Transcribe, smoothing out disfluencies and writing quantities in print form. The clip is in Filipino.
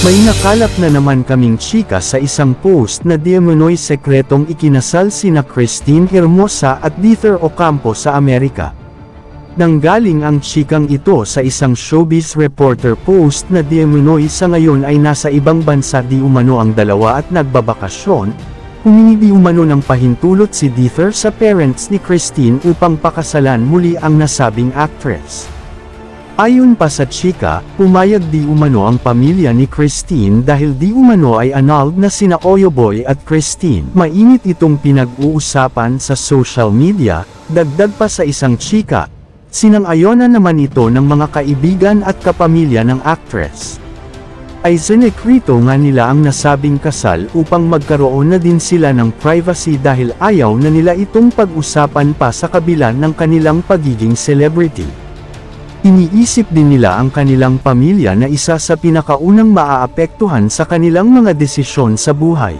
May nakalap na naman kaming chika sa isang post na di umano'y sekretong ikinasal sina Christine Hermosa at Dither Ocampo sa Amerika. Nanggaling ang chikang ito sa isang showbiz reporter post na di umano'y sa ngayon ay nasa ibang bansa di umano ang dalawa at nagbabakasyon. Humingi di umano ng pahintulot si Dither sa parents ni Christine upang pakasalan muli ang nasabing actress. Ayon pa sa chika, pumayag di umano ang pamilya ni Christine dahil di umano ay annulled na sina Oyoboy at Christine. Mainit itong pinag-uusapan sa social media, dagdag pa sa isang chika. Sinang-ayonan naman ito ng mga kaibigan at kapamilya ng actress. Ay sinekrito nga nila ang nasabing kasal upang magkaroon na din sila ng privacy dahil ayaw na nila itong pag-usapan pa sa kabila ng kanilang pagiging celebrity. Iniisip din nila ang kanilang pamilya na isa sa pinakaunang maaapektuhan sa kanilang mga desisyon sa buhay.